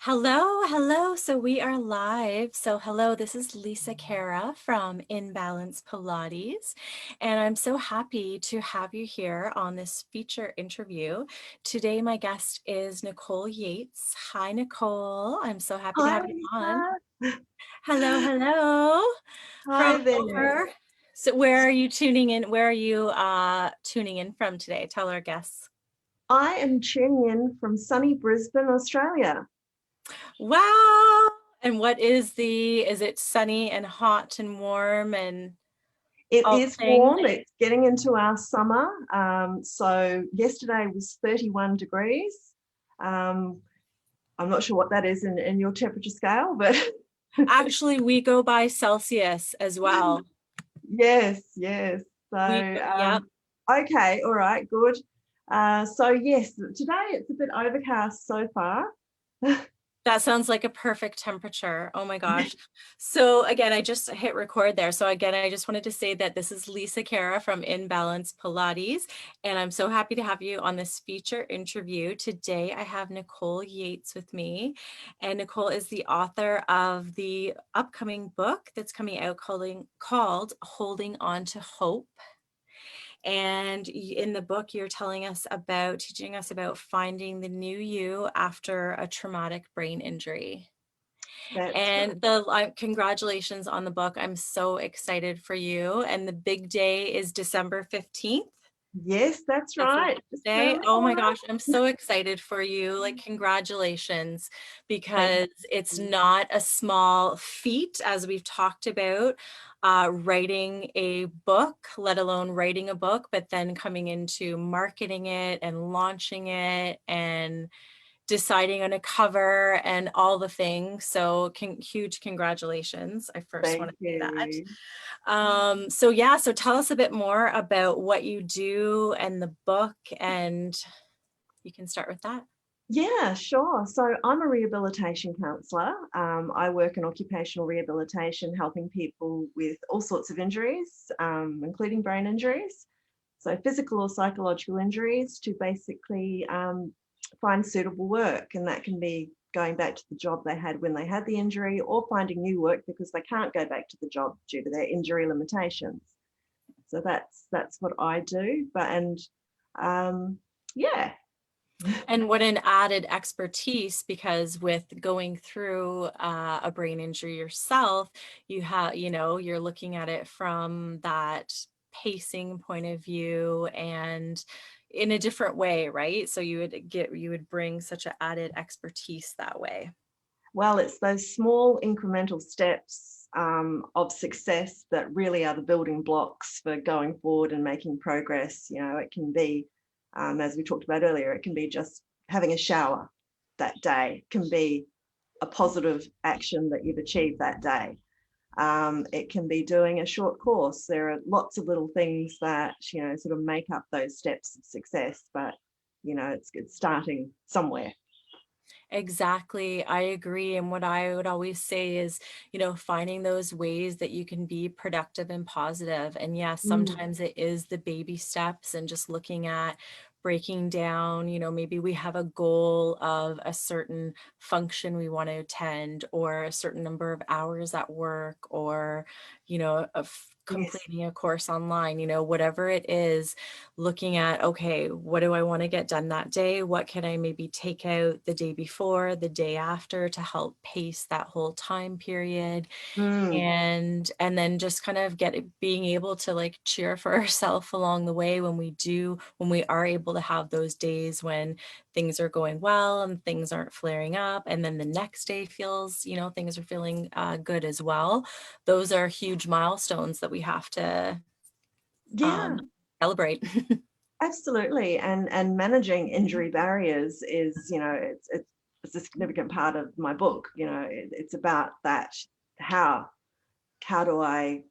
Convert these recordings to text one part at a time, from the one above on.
Hello, hello. So we are live. So hello, this is Lisa Khera from In Balance Pilates, and I'm so happy to have you here on this feature interview. Today, my guest is Nicole Yeates. Hi, Nicole. I'm so happy to Hi, have you on. Lisa. Hello, hello. From Hi there. over. So where are you tuning in? Where are you tuning in from today? Tell our guests. I am tuning in from sunny Brisbane, Australia. Wow. And is it sunny and hot and warm and It all is the things? warm. It's getting into our summer. So yesterday was 31 degrees. Um, I'm not sure what that is in your temperature scale, but Actually, we go by Celsius as well. yes, yes. So, Yep. okay, all right, good. So yes, today it's a bit overcast so far. That sounds like a perfect temperature. Oh my gosh. So again, I just hit record there. So again, I just wanted to say that this is Lisa Khera from In Balance Pilates, and I'm so happy to have you on this feature interview. Today, I have Nicole Yeates with me, and Nicole is the author of the upcoming book that's coming out called Holding On to Hope. And in the book, you're teaching us about finding the new you after a traumatic brain injury. That's right. And congratulations on the book. I'm so excited for you. And the big day is December 15th. Yes, that's That's the right. Just day. around the Oh my corner. gosh, I'm so excited for you. Like, congratulations, Thank because it's you. not a small feat, as we've talked about, writing a book, let alone writing a book, but then coming into marketing it and launching it and deciding on a cover and all the things. So huge congratulations. I first want Thank to say that. you. So yeah, so tell us a bit more about what you do and the book, and you can start with that. Yeah, sure. So I'm a rehabilitation counsellor. I work in occupational rehabilitation, helping people with all sorts of injuries, including brain injuries. So physical or psychological injuries to basically find suitable work. And that can be going back to the job they had when they had the injury or finding new work because they can't go back to the job due to their injury limitations. So that's what I do. Um, yeah. And what an added expertise, because with going through a brain injury yourself, you're looking at it from that pacing point of view and in a different way, right? So you would bring such an added expertise that way. Well, it's those small incremental steps of success that really are the building blocks for going forward and making progress. You know, it can be, as we talked about earlier, it can be just having a shower that day, it can be a positive action that you've achieved that day. It can be doing a short course. There are lots of little things that, you know, sort of make up those steps of success, but, you know, it's starting somewhere. Exactly. I agree. And what I would always say is, finding those ways that you can be productive and positive. And yes, Mm, sometimes it is the baby steps and just looking at breaking down, maybe we have a goal of a certain function we want to attend or a certain number of hours at work or, of yes. completing a course online, whatever it is, looking at, okay, what do I want to get done that day? What can I maybe take out the day before, the day after to help pace that whole time period? Mm. And then just kind of being able to like cheer for ourselves along the way when we are able to have those days when things are going well and things aren't flaring up, and then the next day feels, things are feeling good as well. Those are huge milestones that we have to Yeah. um, celebrate. Absolutely, and managing injury barriers is, you know, it's a significant part of my book. You know, it's about that. How how do I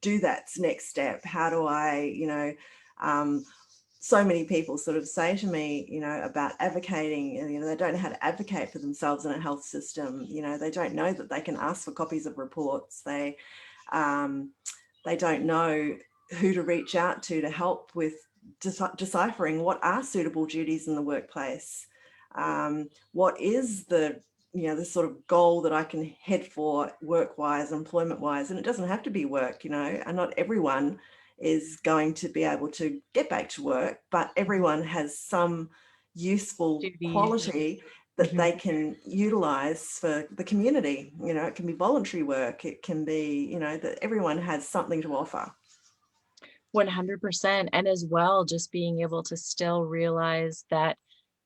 do that next step? How do I, um, so many people sort of say to me, you know, about advocating, and, you know, they don't know how to advocate for themselves in a health system. You know, they don't know that they can ask for copies of reports. Um, they don't know who to reach out to help with deciphering what are suitable duties in the workplace. What is the this sort of goal that I can head for work-wise, employment-wise, and it doesn't have to be work, and not everyone is going to be able to get back to work, but everyone has some useful Duties. quality that they can utilize for the community. It can be voluntary work, it can be, that everyone has something to offer. 100%. And as well, just being able to still realize that,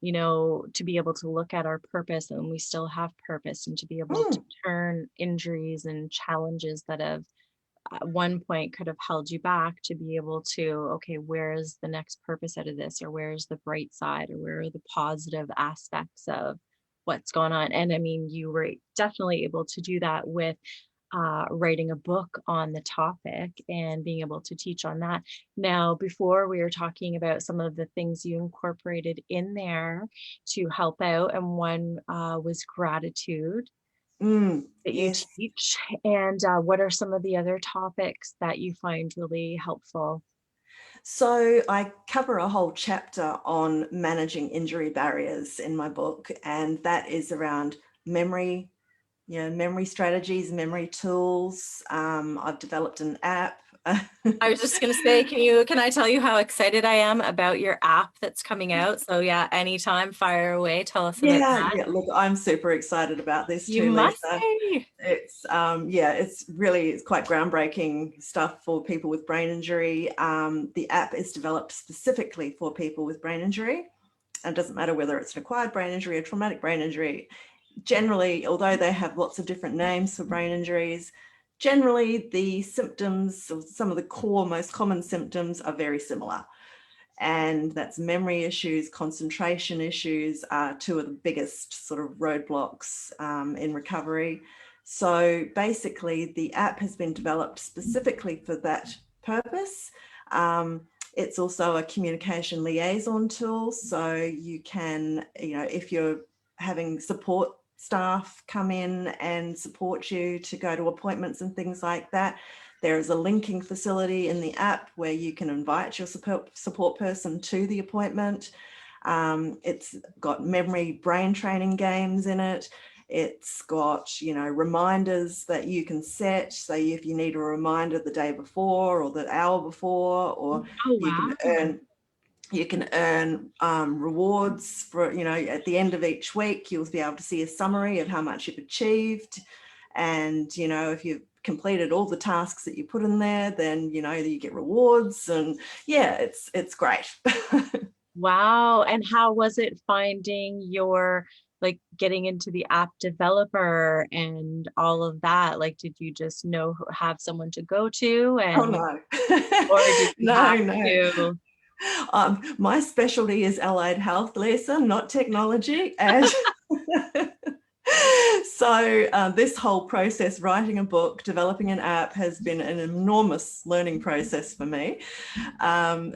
to be able to look at our purpose and we still have purpose, and to be able to Mm, turn injuries and challenges that have at one point could have held you back, to be able to, okay, where is the next purpose out of this? Or where is the bright side? Or where are the positive aspects of what's going on? And I mean, you were definitely able to do that with writing a book on the topic and being able to teach on that. Now, before we were talking about some of the things you incorporated in there to help out, and one was gratitude that you yes. teach. And what are some of the other topics that you find really helpful? So I cover a whole chapter on managing injury barriers in my book, and that is around memory, memory strategies, memory tools. I've developed an app. I was just going to say, can I tell you how excited I am about your app that's coming out? So yeah, anytime, fire away. Tell us about Yeah, that. yeah. Look, I'm super excited about this You too, must Lisa. be. It's quite groundbreaking stuff for people with brain injury. The app is developed specifically for people with brain injury. And it doesn't matter whether it's an acquired brain injury or traumatic brain injury. Generally, although they have lots of different names for brain injuries, generally the symptoms, or some of the core most common symptoms, are very similar. And that's memory issues, concentration issues are two of the biggest sort of roadblocks in recovery. So basically the app has been developed specifically for that purpose. It's also a communication liaison tool. So you can, if you're having support staff come in and support you to go to appointments and things like that, there is a linking facility in the app where you can invite your support person to the appointment. It's got memory brain training games in it. It's got, reminders that you can set. So if you need a reminder the day before or the hour before, or Oh, you can wow. earn rewards for, at the end of each week, you'll be able to see a summary of how much you've achieved. And, if you've completed all the tasks that you put in there, then, you get rewards. And yeah, it's great. Wow. And how was it finding your, like, getting into the app developer and all of that? Like, did you just have someone to go to, Oh, and, no. or did you No, have no. to? My specialty is allied health, Lisa, not technology. And so this whole process, writing a book, developing an app, has been an enormous learning process for me.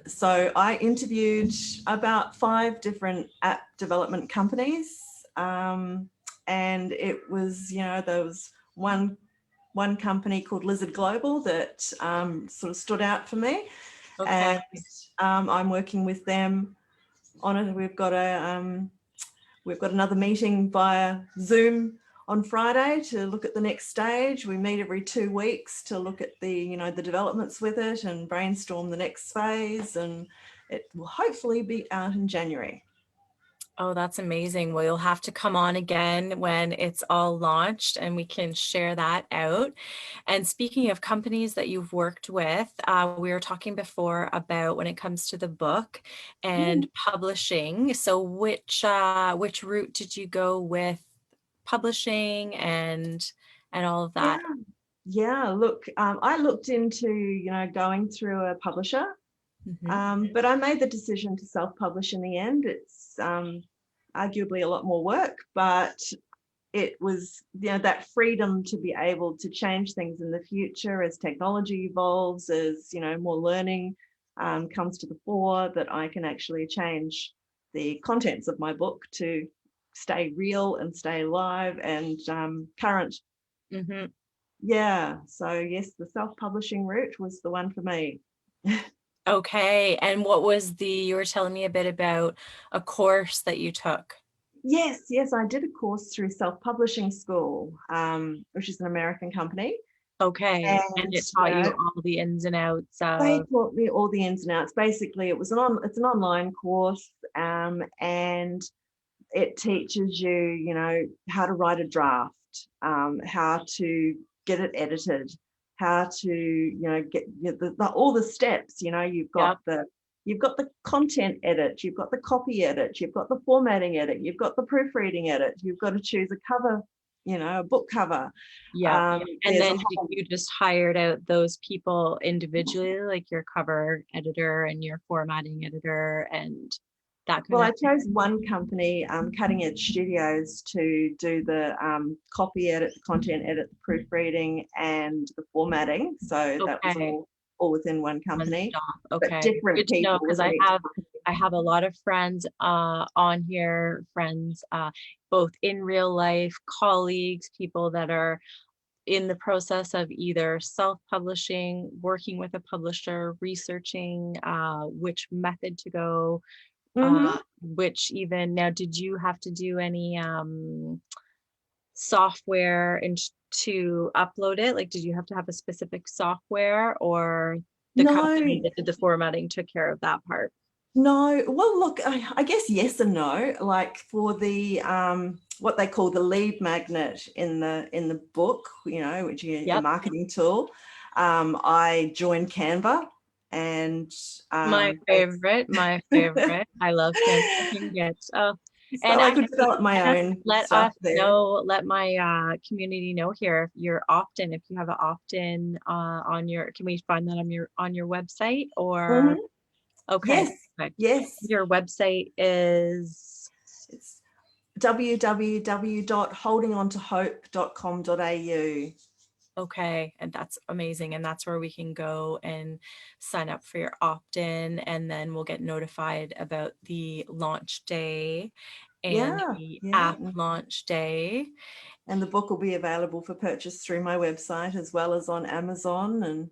So I interviewed about 5 different app development companies. And it was, there was one company called Lizard Global that sort of stood out for me. Okay. And I'm working with them on it. We've got another meeting via Zoom on Friday to look at the next stage. We meet every 2 weeks to look at the developments with it and brainstorm the next phase. And it will hopefully be out in January. Oh, that's amazing. Well, you'll have to come on again when it's all launched and we can share that out. And speaking of companies that you've worked with, we were talking before about when it comes to the book and publishing. So which route did you go with publishing and all of Yeah, that? yeah. Look, I looked into, going through a publisher. Mhm. But I made the decision to self-publish in the end. It's arguably a lot more work, but it was, that freedom to be able to change things in the future as technology evolves, as, more learning comes to the fore, that I can actually change the contents of my book to stay real and stay live and current. Mhm. Yeah. So yes, the self-publishing route was the one for me. Okay. And what was you were telling me a bit about a course that you took. Yes, I did a course through Self-Publishing School, which is an American company. Okay. And And, it you taught you know, all the ins and outs they of, taught me all the ins and outs. Basically, it's an online course, and it teaches you, how to write a draft, how to get it edited, how to, get all the steps. yep. You've got the content edit, you've got the copy edit, you've got the formatting edit, you've got the proofreading edit, you've got to choose a cover, a book cover. Yep. And There's a then whole you just hired out those people individually, like your cover editor and your formatting editor and that kind Well, of I thing? chose one company, Cutting Edge Studios, to do the copy edit, the content edit, the proofreading, and the formatting. So that was Okay. all within one One company, stop. but Okay. different Good to know people because within each company. I have a lot of friends on here, friends both in real life, colleagues, people that are in the process of either self-publishing, working with a publisher, researching which method to go, Hmm. which even now, did you have to do any software and to upload it? Like, did you have to have a specific software or the No, company that did the formatting took care of that part? no. Well, look, I guess yes and no. Like for the what they call the lead magnet in the book, which is the Yep. marketing tool. I joined Canva, and My favorite, my favorite. I love Canva. I can get and so I could actually develop my own let stuff us there. know, let my community know here if you're opt-in, if you have an opt-in on your, can we find that on your website or Mhm. okay, Yes, perfect. yes. Your website is It's www.holdingontohope.com.au. okay, and that's amazing. And that's where we can go and sign up for your opt-in, and then we'll get notified about the launch day and Yeah, the yeah. app launch day. And the book will be available for purchase through my website as well as on Amazon. And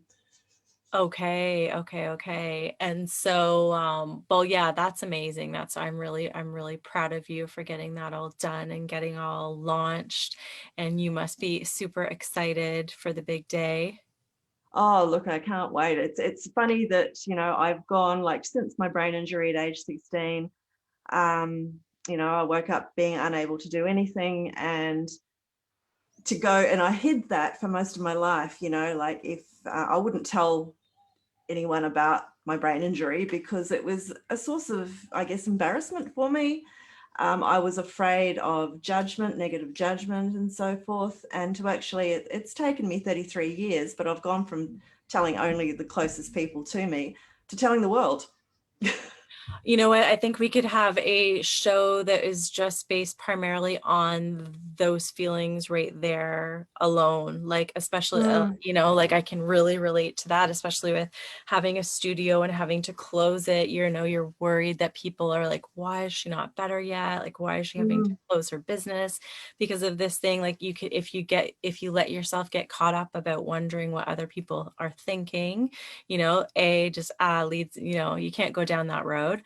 Okay, okay, okay. And so, well, yeah, that's amazing. I'm really proud of you for getting that all done and getting all launched. And you must be super excited for the big day. oh, look, I can't wait. It's funny that, I've gone like since my brain injury at age 16. I woke up being unable to do anything, and to go, and I hid that for most of my life, like if I wouldn't tell anyone about my brain injury because it was a source of, I guess, embarrassment for me. I was afraid of judgment, negative judgment, and so forth. And to actually, it's taken me 33 years, but I've gone from telling only the closest people to me to telling the world. You know what? I think we could have a show that is just based primarily on those feelings right there alone. Like, especially, Mm, like I can really relate to that, especially with having a studio and having to close it. You're worried that people are like, why is she not better yet? Like, why is she having to mm, close her business because of this thing? Like, you could, if you let yourself get caught up about wondering what other people are thinking, just leads, you can't go down that road.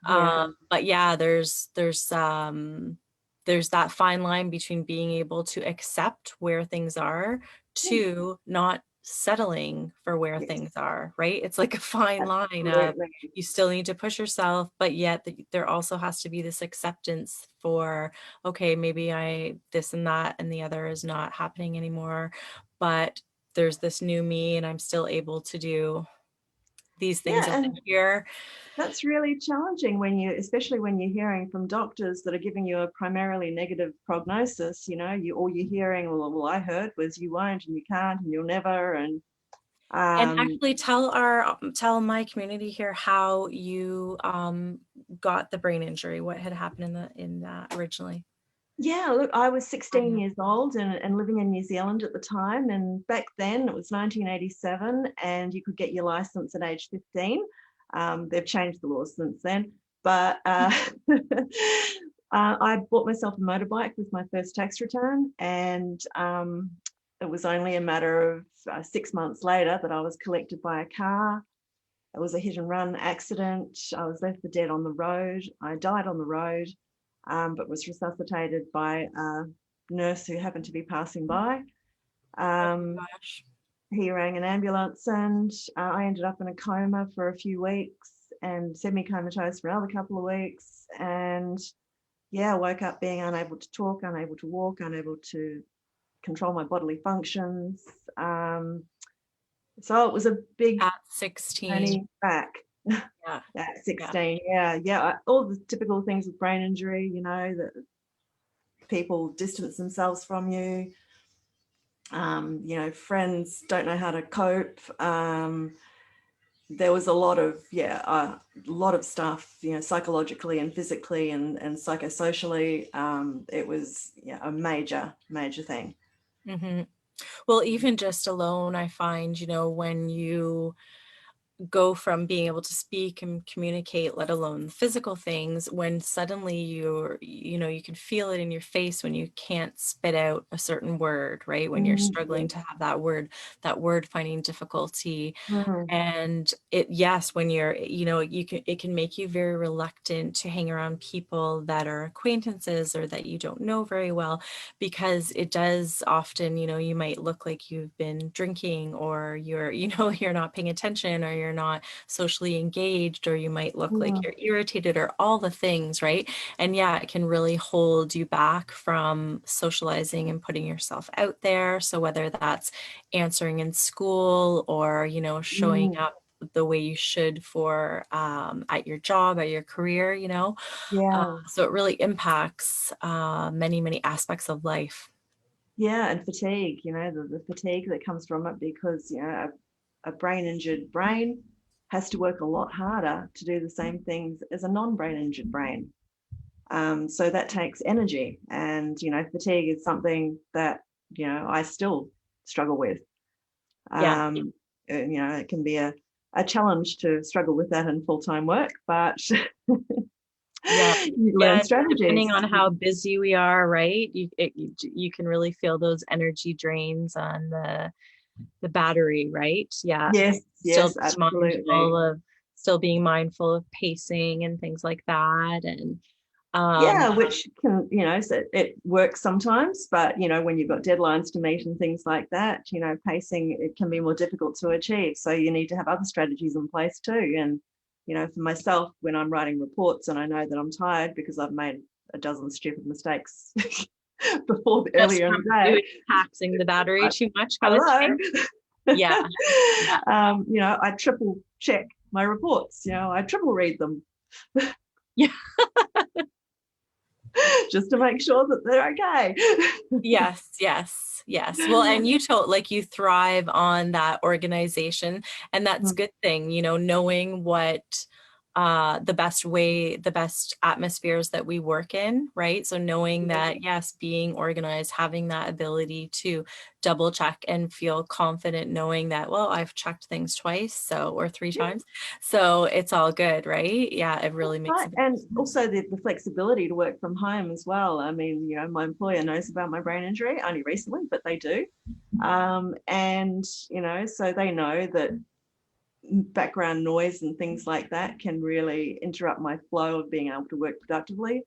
yeah. But yeah, there's that fine line between being able to accept where things are Mm, to not settling for where yes, things are, right? It's like a fine line of absolutely. you still need to push yourself, but yet there also has to be this acceptance for, okay, maybe this and that and the other is not happening anymore, but there's this new me and I'm still able to do these things Yeah, over and here. that's really challenging especially when you're hearing from doctors that are giving you a primarily negative prognosis. All you're hearing, well, I heard was you won't and you can't and you'll never. And And um, actually tell my community here how you got the brain injury, what had happened in that originally. yeah, look, I was 16 years old and living in New Zealand at the time. And back then it was 1987 and you could get your license at age 15. They've changed the laws since then. But I bought myself a motorbike with my first tax return. And it was only a matter of 6 months later that I was collected by a car. It was a hit and run accident. I was left for dead on the road. I died on the road. but was resuscitated by a nurse who happened to be passing by. Oh Um, my gosh. he rang an ambulance, and I ended up in a coma for a few weeks and semi-comatose for another couple of weeks. And yeah, woke up being unable to talk, unable to walk, unable to control my bodily functions. So it was a big At 16. journey back Yeah. at Yeah. 16. Yeah, all the typical things with brain injury, that people distance themselves from you. Friends don't know how to cope. There was a lot of stuff, psychologically and physically and psychosocially. It was a major thing. Hmm. Well, even just alone, I find, when you go from being able to speak and communicate, let alone physical things, when suddenly you can feel it in your face when you can't spit out a certain word, right? When you're struggling Yes. to have that word finding difficulty. Mm. And yes, when it can make you very reluctant to hang around people that are acquaintances or that you don't know very well, because it does often, you might look like you've been drinking, or you're not paying attention, or you're not socially engaged, or you might look like Mm. you're irritated, or all the things, right? And yeah, it can really hold you back from socializing and putting yourself out there. So whether that's answering in school, or showing Mm. up the way you should for at your job, at your career, Yeah. so it really impacts many aspects of life. Yeah, and fatigue, the fatigue that comes from it, because, a brain injured brain has to work a lot harder to do the same things as a non-brain injured brain. So that takes energy, and, fatigue is something that, I still struggle with. Yeah. It can be a challenge to struggle with that in full-time work, but Yeah. you learn Yeah, strategies. depending on how busy we are, right? You can really feel those energy drains on the battery, right? Yeah. Yes, Still yes, being absolutely. mindful of pacing and things like that. And Yeah, which can, so it works sometimes, but, when you've got deadlines to meet and things like that, pacing, it can be more difficult to achieve. So you need to have other strategies in place too. And, for myself, when I'm writing reports and I know that I'm tired because I've made a dozen stupid mistakes before just earlier in from the day, doing taxing the battery too much kind of hello. thing. Yeah. Yeah. I triple check my reports, I triple read them Yeah. just to make sure that they're okay. Yes. Well, and you told, like, you thrive on that organization, and that's a good thing, knowing what the best atmospheres that we work in, right? So knowing that, yes, being organized, having that ability to double check and feel confident knowing that, well, I've checked things twice, or three Yeah. times, so it's all good, right? Yeah, it really makes Right. a big And difference. also the flexibility to work from home as well. I mean, my employer knows about my brain injury only recently, but they do. And, so they know that background noise and things like that can really interrupt my flow of being able to work productively.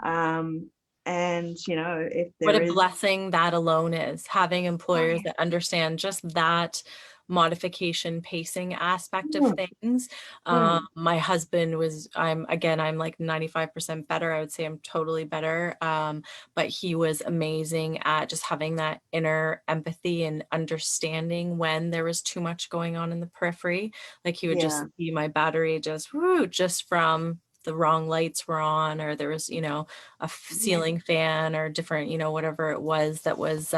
And, if What there a is, blessing that alone is, having oh, employers yeah. that understand just that modification pacing aspect of Mm. things. Mm. My husband I'm like 95% better. I would say I'm totally better. But he was amazing at just having that inner empathy and understanding when there was too much going on in the periphery. Like he would just Yeah. see my battery just from the wrong lights were on, or there was, Yeah. ceiling fan or different, whatever it was that was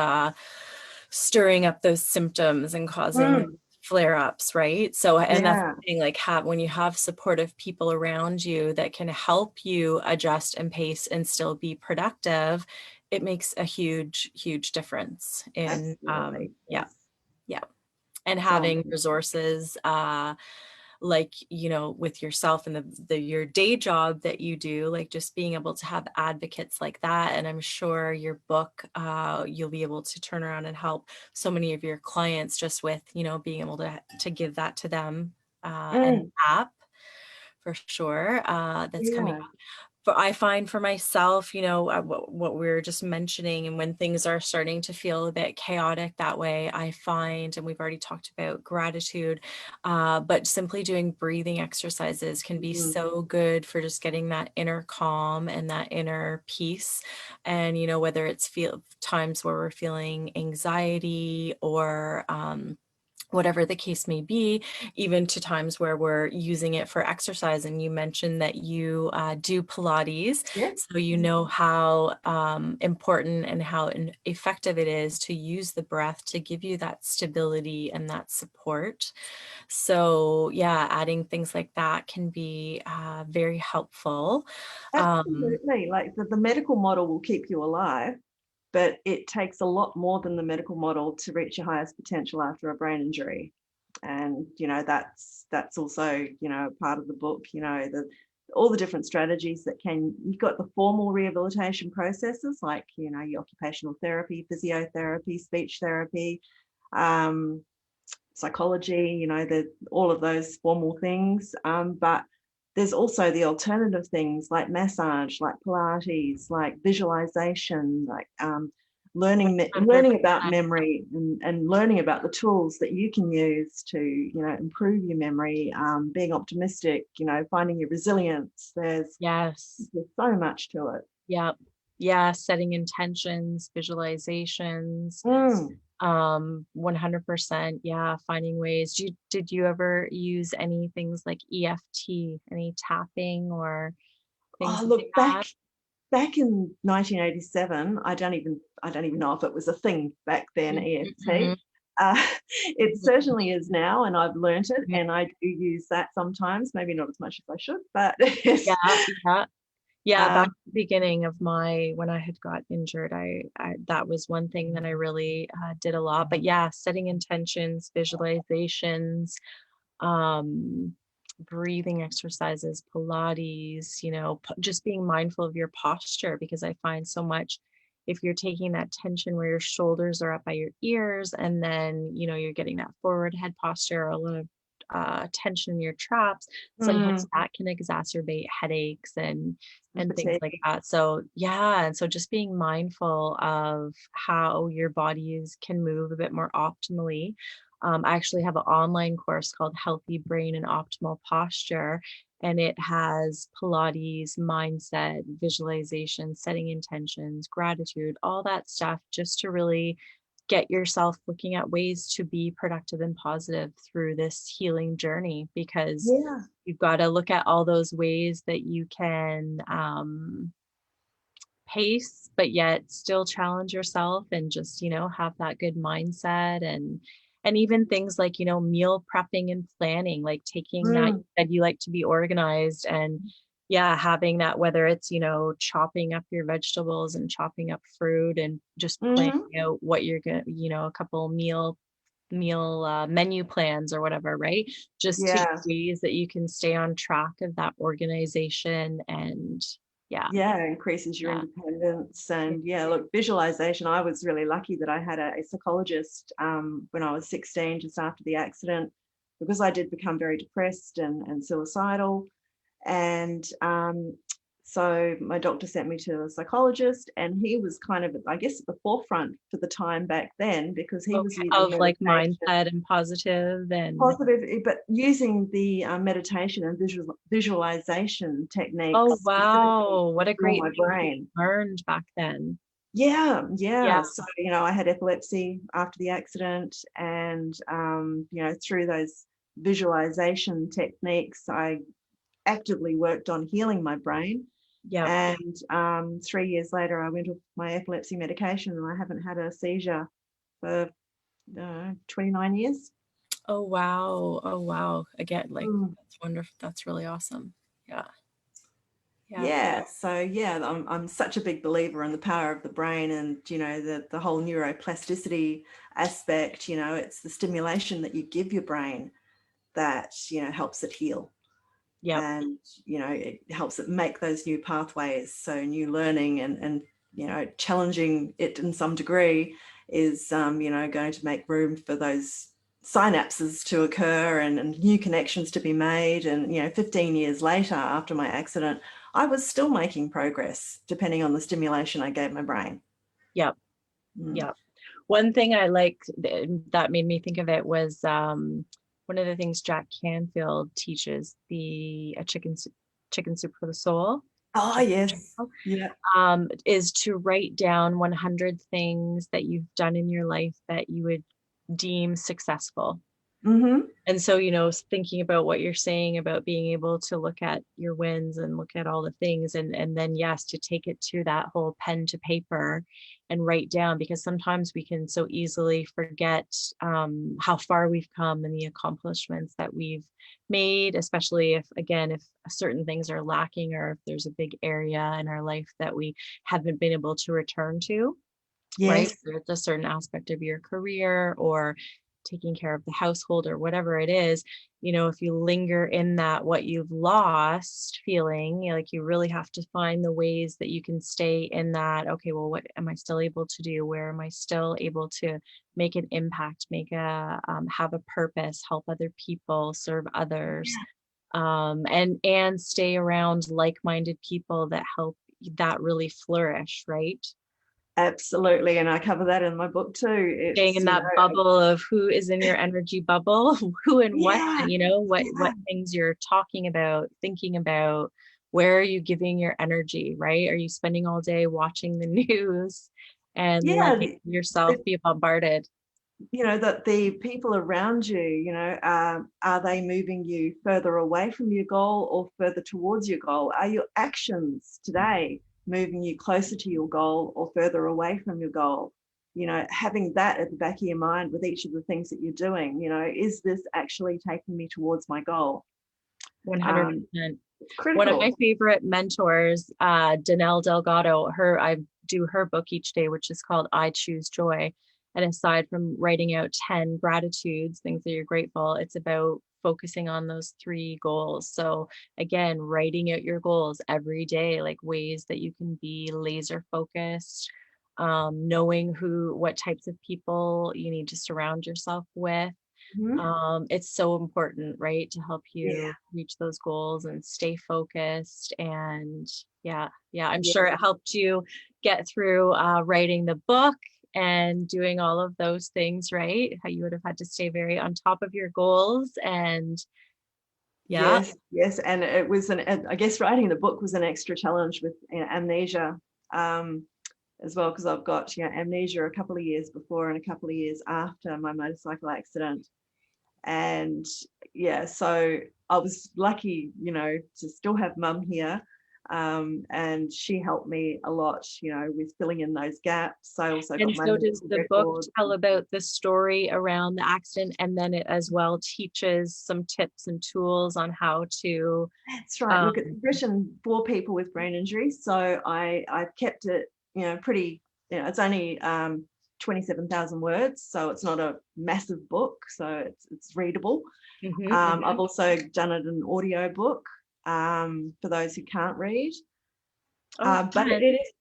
stirring up those symptoms and causing Mm. flare-ups, right? So, and that's Yeah. the thing, like when you have supportive people around you that can help you adjust and pace and still be productive, it makes a huge difference in Absolutely. yeah, Yes. yeah. And So having resources like, with yourself and your day job that you do, like just being able to have advocates like that. And I'm sure your book, you'll be able to turn around and help so many of your clients just with, being able to give that to them, an mm, app for sure, that's coming yeah. up. I find for myself, what we were just mentioning, and when things are starting to feel a bit chaotic that way, I find, and we've already talked about gratitude, but simply doing breathing exercises can be Mm, so good for just getting that inner calm and that inner peace. And, whether it's times where we're feeling anxiety or, whatever the case may be, even to times where we're using it for exercise. And you mentioned that you do Pilates, yeah. so you know how important and how effective it is to use the breath to give you that stability and that support. So yeah, adding things like that can be very helpful. Um, Absolutely. Like the medical model will keep you alive, but it takes a lot more than the medical model to reach your highest potential after a brain injury. And that's also part of the book. All the different strategies that you've got the formal rehabilitation processes like your occupational therapy, physiotherapy, speech therapy, um, psychology, all of those formal things. But there's also the alternative things like massage, like Pilates, like visualization, like learning about 100%. memory, and learning about the tools that you can use to improve your memory, being optimistic, finding your resilience. Yes. There's so much to it. Yep. Yeah, setting intentions, visualizations, Mm. 100%. Yeah, finding ways. Did you ever use any things like EFT, any tapping or Oh, things like look, back that? back in 1987, I don't even know if it was a thing back then, EFT. Mhm. Uh, it certainly is now, and I've learnt it, Mhm. and I do use that sometimes, maybe not as much as I should, but it's, Yeah, yeah. Yeah, uh, back at the beginning of when I had got injured, I that was one thing that I really did a lot. But yeah, setting intentions, visualizations, um, breathing exercises, Pilates, just being mindful of your posture, because I find so much if you're taking that tension where your shoulders are up by your ears and then, you're getting that forward head posture, a lot of tension in your traps, sometimes mm, that can exacerbate headaches and things like fatigue. that. So yeah, and so just being mindful of how your bodies can move a bit more optimally. I actually have an online course called Healthy Brain and Optimal Posture, and it has Pilates, mindset, visualization, setting intentions, gratitude, all that stuff, just to really get yourself looking at ways to be productive and positive through this healing journey, because Yeah, you've got to look at all those ways that you can pace, but yet still challenge yourself and just, have that good mindset. And even things like, meal prepping and planning, like taking that, you mm, said you like to be organized, and yeah, having that, whether it's, chopping up your vegetables and chopping up fruit and just planning mhm. out what you're gonna, a couple meal menu plans or whatever, right? Just to Yeah. ways that you can stay on track of that organization. And yeah, Yeah, increases your yeah. independence. And yeah, look, visualization. I was really lucky that I had a psychologist when I was 16, just after the accident, because I did become very depressed and suicidal. And so my doctor sent me to a psychologist, and he was kind of, I guess, at the forefront for the time back then, because he was Okay, using of like meditation. mindset and positive and Positive, but using the meditation and visualization oh, techniques specifically wow, to what a heal great my thing that brain. you learned back then. Yeah, yeah. Yeah, So, I had epilepsy after the accident, and, through those visualization techniques, I actively worked on healing my brain. yep. And 3 years later, I went off my epilepsy medication, and I haven't had a seizure for 29 years. Oh, wow. Oh, wow. Again, like, Mm. that's wonderful. That's really awesome. Yeah, yeah. Yeah, so yeah, I'm such a big believer in the power of the brain, and the whole neuroplasticity aspect. It's the stimulation that you give your brain that helps it heal, Yep. and it helps it make those new pathways. So new learning and challenging it in some degree is going to make room for those synapses to occur, and new connections to be made. And 15 years later, after my accident, I was still making progress depending on the stimulation I gave my brain. Yep. Mm. Yep. One thing I liked that made me think of it was one of the things Jack Canfield teaches, the chicken soup for the soul. Oh, yes. Yeah. Is to write down 100 things that you've done in your life that you would deem successful. Mm-hmm. And so, thinking about what you're saying about being able to look at your wins and look at all the things, and then, yes, to take it to that whole pen to paper and write down, because sometimes we can so easily forget how far we've come and the accomplishments that we've made, especially if certain things are lacking, or if there's a big area in our life that we haven't been able to return to, right? Yes. Whether it's a certain aspect of your career or taking care of the household or whatever it is, if you linger in that what you've lost feeling, like you really have to find the ways that you can stay in that. Okay, well, what am I still able to do? Where am I still able to make an impact, have a purpose, help other people, serve others, and stay around like-minded people that help that really flourish, right? Absolutely. And I cover that in my book too. Staying It's, in that bubble of who is in your energy bubble, who and what, yeah, what things you're talking about, thinking about, where are you giving your energy, right? Are you spending all day watching the news and yeah. letting yourself be bombarded? That the people around you, are they moving you further away from your goal or further towards your goal? Are your actions today moving you closer to your goal or further away from your goal? Having that at the back of your mind with each of the things that you're doing, is this actually taking me towards my goal? 100%. It's One of my critical. favorite mentors, Danelle Delgado, I do her book each day, which is called I Choose Joy. And aside from writing out 10 gratitudes, things that you're grateful, it's about focusing on those 3 goals. So again, writing out your goals every day, like ways that you can be laser focused, knowing what types of people you need to surround yourself with. Mhm. It's so important, right, to help Yeah. you reach those goals and stay focused. And yeah, I'm Yeah. sure it helped you get through writing the book and doing all of those things, right? How you would have had to stay very on top of your goals. And yeah. Yes, yes, and it was I guess writing the book was an extra challenge with amnesia, as well, because I've got amnesia a couple of years before and a couple of years after my motorcycle accident, and yeah, so I was lucky, to still have mum here, and she helped me a lot, with filling in those gaps. I also got And my so does medical the book records. tell about the story around the accident, and then it as well teaches some tips and tools on how to That's right. um, Look, it's written for people with brain injuries, so I've kept it, pretty. It's only 27,000 words, so it's not a massive book, so it's readable. I've also done it in audio book, for those who can't read. oh, But fun. it is,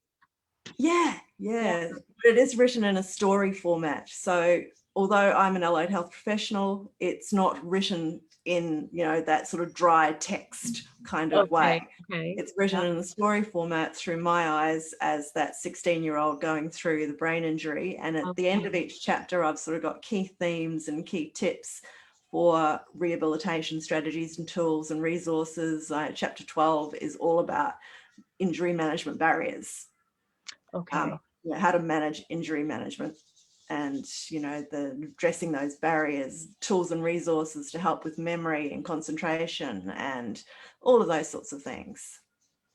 yeah, Yeah. yeah. But it is written in a story format. So although I'm an allied health professional, it's not written in, that sort of dry text kind of way. Okay. It's written Yeah. in a story format through my eyes as that 16-year-old going through the brain injury. And at the end of Okay. each chapter, I've sort of got key themes and key tips for rehabilitation strategies and tools and resources. Chapter 12 is all about injury management barriers, Okay. how to manage injury management, and the addressing those barriers, tools and resources to help with memory and concentration and all of those sorts of things.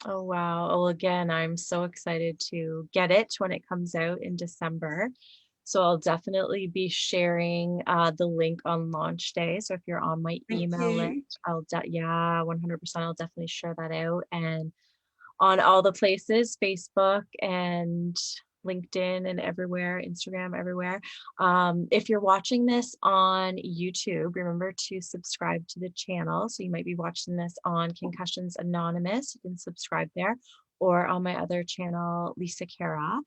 Oh, wow. Well, again, I'm so excited to get it when it comes out in December. So I'll definitely be sharing the link on launch day. So if you're on my Thank email you. list, yeah, 100%. I'll definitely share that out. And on all the places, Facebook and LinkedIn and everywhere, Instagram, everywhere. If you're watching this on YouTube, remember to subscribe to the channel. So you might be watching this on Concussions Anonymous. You can subscribe there, or on my other channel, Lisa Khera.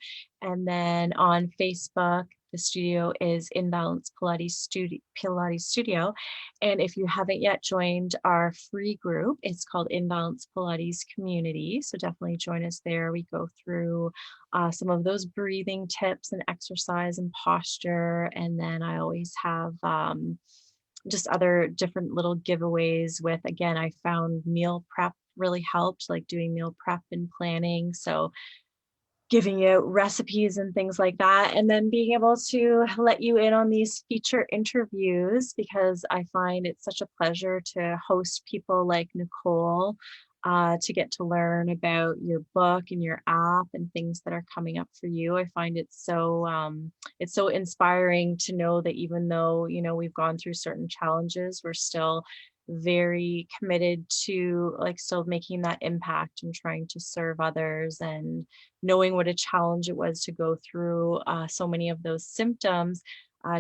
And then on Facebook, the studio is In Balance Pilates Studio. And if you haven't yet joined our free group, it's called In Balance Pilates Community. So definitely join us there. We go through some of those breathing tips and exercise and posture. And then I always have just other different little giveaways with, again, I found meal prep really helped, like doing meal prep and planning. So giving you recipes and things like that, and then being able to let you in on these feature interviews, because I find it's such a pleasure to host people like Nicole, to get to learn about your book and your app and things that are coming up for you. I find it's so inspiring to know that even though, we've gone through certain challenges, we're still very committed to like still making that impact and trying to serve others, and knowing what a challenge it was to go through so many of those symptoms,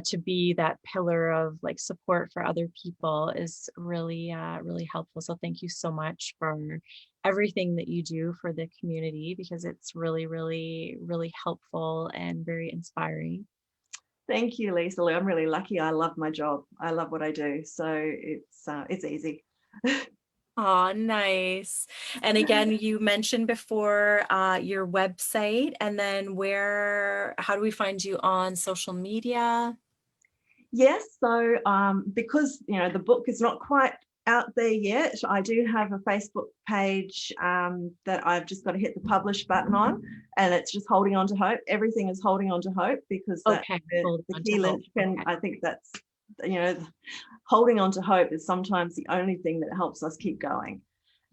to be that pillar of like support for other people is really, really helpful. So thank you so much for everything that you do for the community, because it's really, really, really helpful and very inspiring. Thank you, Lisa. I'm really lucky. I love my job. I love what I do. So it's easy. Oh, nice. And again, you mentioned before your website, and then how do we find you on social media? Yes. So because, the book is not quite out there yet, I do have a Facebook page that I've just got to hit the publish button on, and it's just holding on to hope. Everything is holding on to hope, because that's Okay, the key linchpin. I think that's, holding on to hope is sometimes the only thing that helps us keep going.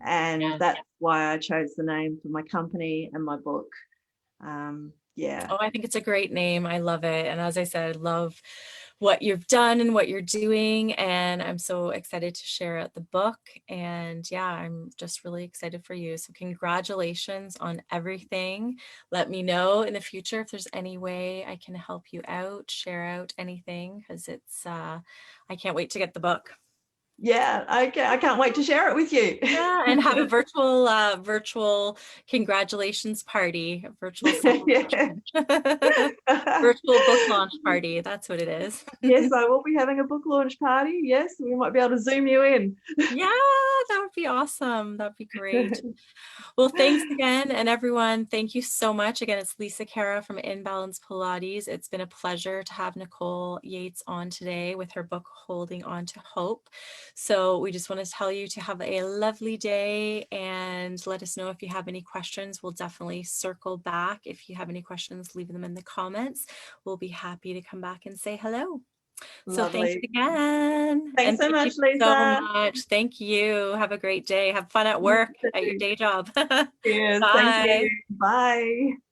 And yeah. that's why I chose the name for my company and my book. Yeah. Oh, I think it's a great name. I love it. And as I said, I love what you've done and what you're doing. And I'm so excited to share out the book. And yeah, I'm just really excited for you. So congratulations on everything. Let me know in the future if there's any way I can help you out, share out anything, because I can't wait to get the book. Yeah, okay. I can't wait to share it with you. Yeah, and have a virtual congratulations party, a virtual Yeah. celebration. Virtual book launch party. That's what it is. Yes, I will be having a book launch party. Yes, we might be able to Zoom you in. Yeah, that would be awesome. That'd be great. Well, thanks again. And everyone, thank you so much. Again, it's Lisa Khera from In Balance Pilates. It's been a pleasure to have Nicole Yeates on today with her book, Holding On to Hope. So we just want to tell you to have a lovely day, and let us know if you have any questions. We'll definitely circle back. If you have any questions, leave them in the comments. We'll be happy to come back and say hello. So thanks Lovely. again. Thanks And so thank you much, so Lisa. much. Thank you. Have a great day. Have fun at work, at your day job. Cheers. Thank Bye. you. Bye.